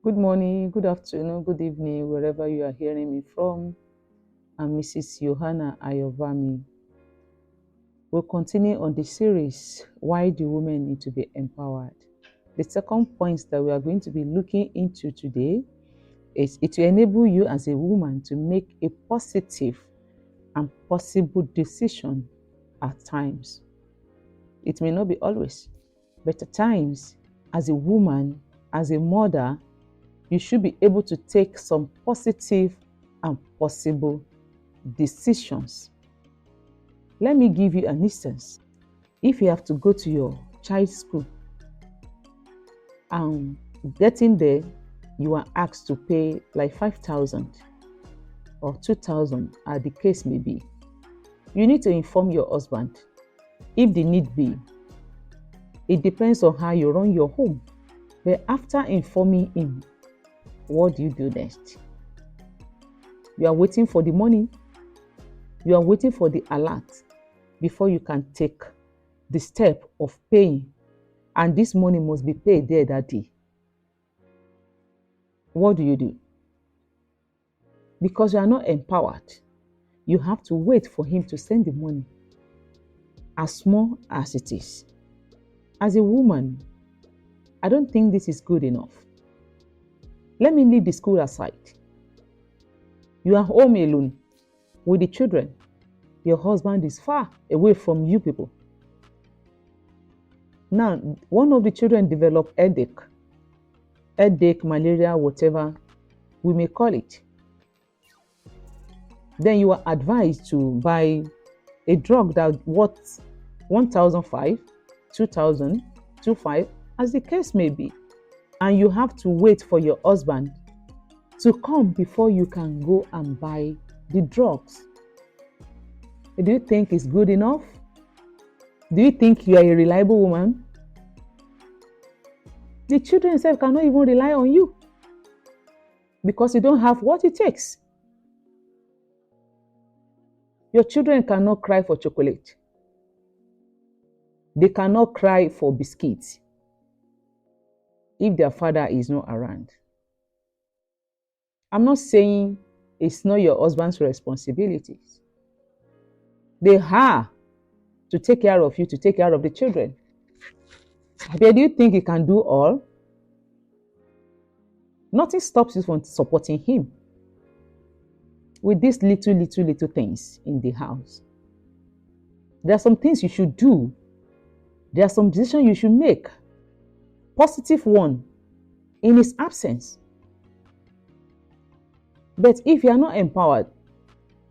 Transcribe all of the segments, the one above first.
Good morning, good afternoon, good evening, wherever you are hearing me from. I'm Mrs. Yohanna Ayobami. We'll continue on the series, Why Do Women Need to Be Empowered? The second point that we are going to be looking into today is it will enable you as a woman to make a positive and possible decision at times. It may not be always, but at times, as a woman, as a mother, you should be able to take some positive and possible decisions. Let me give you an instance. If you have to go to your child's school and getting there, you are asked to pay like 5,000 or 2,000, as the case may be. You need to inform your husband if the need be. It depends on how you run your home. But after informing him, what do you do next? You are waiting for the money. You are waiting for the alert before you can take the step of paying. And this money must be paid there that day. What do you do? Because you are not empowered, you have to wait for him to send the money, as small as it is. As a woman, I don't think this is good enough. Let me leave the school aside. You are home alone with the children. Your husband is far away from you people. Now, one of the children developed headache, malaria, whatever we may call it. Then you are advised to buy a drug that worth 1,500, 2,000, 2,500, as the case may be. And you have to wait for your husband to come before you can go and buy the drugs. Do you think it's good enough? Do you think you are a reliable woman? The children themselves cannot even rely on you because you don't have what it takes. Your children cannot cry for chocolate. They cannot cry for biscuits if their father is not around. I'm not saying it's not your husband's responsibilities. They are to take care of you, to take care of the children. But do you think he can do all? Nothing stops you from supporting him with these little things in the house. There are some things you should do. There are some decisions you should make. Positive one in his absence. But if you are not empowered,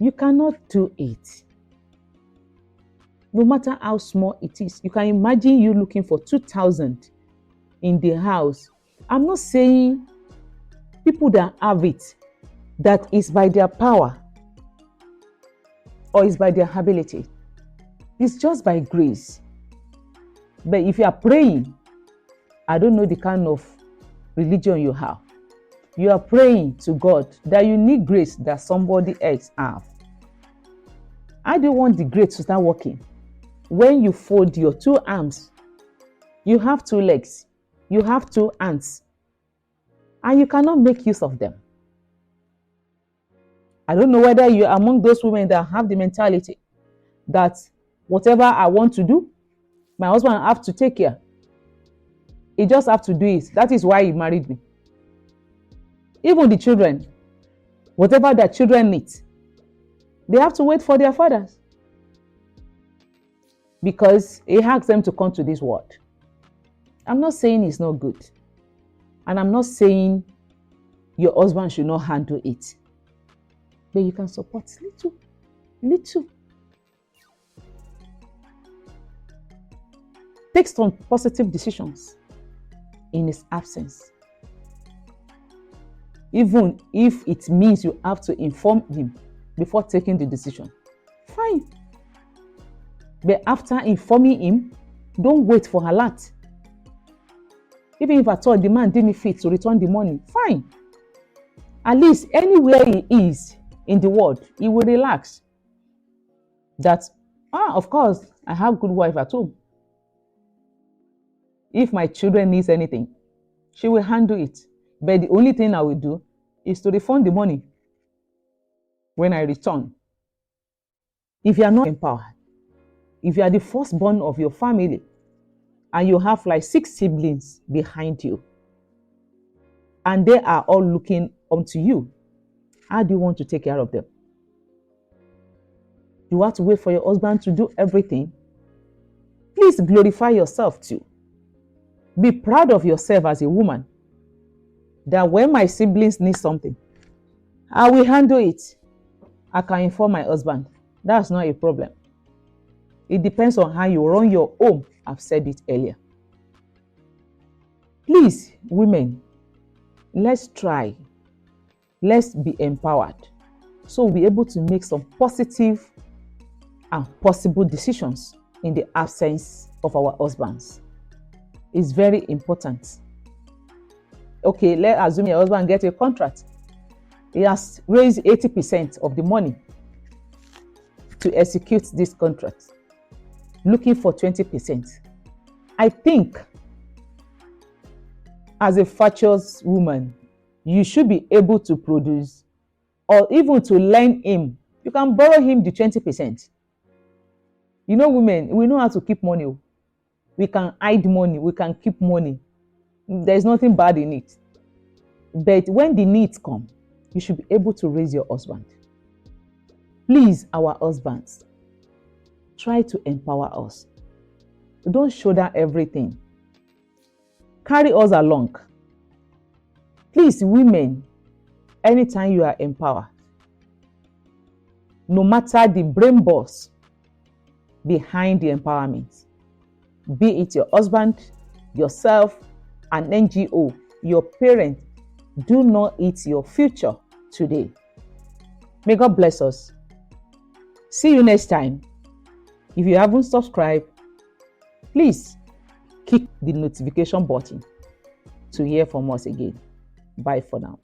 you cannot do it. No matter how small it is. You can imagine you looking for 2,000 in the house. I'm not saying people that have it, that is by their power or is by their ability. It's just by grace. But if you are praying, I don't know the kind of religion you have. You are praying to God that you need grace that somebody else have. How do you want the grace to start working? When you fold your two arms, you have two legs, you have two hands, and you cannot make use of them. I don't know whether you are among those women that have the mentality that whatever I want to do, my husband have to take care. He just have to do it. That is why he married me. Even the children, whatever their children need, they have to wait for their fathers. Because he asked them to come to this world. I'm not saying it's not good. And I'm not saying your husband should not handle it. But you can support little. Take some positive decisions in his absence. Even if it means you have to inform him before taking the decision. Fine. But after informing him, don't wait for alert. Even if at all the man didn't fit to return the money, fine. At least anywhere he is in the world, he will relax. That, of course, I have a good wife at home. If my children needs anything, she will handle it. But the only thing I will do is to refund the money when I return. If you are not empowered, if you are the firstborn of your family and you have like 6 siblings behind you and they are all looking onto you, how do you want to take care of them? You have to wait for your husband to do everything. Please glorify yourself too. Be proud of yourself as a woman, that when my siblings need something, I will handle it. I can inform my husband. That's not a problem. It depends on how you run your home. I've said it earlier. Please, women, let's try. Let's be empowered so we'll be able to make some positive and possible decisions in the absence of our husbands. It's very important. Okay, let's assume your husband gets a contract. He has raised 80% of the money to execute this contract, looking for 20%. I think as a virtuous woman, you should be able to produce, or even to lend him. You can borrow him the 20%. You know, women, we know how to keep money. We can hide money. We can keep money. There's nothing bad in it. But when the needs come, you should be able to raise your husband. Please, our husbands, try to empower us. Don't shoulder everything. Carry us along. Please, women, anytime you are empowered, no matter the brain boss behind the empowerment, be it your husband, yourself, an NGO, your parent, do not eat your future today. May God bless us. See you next time. If you haven't subscribed, please click the notification button to hear from us again. Bye for now.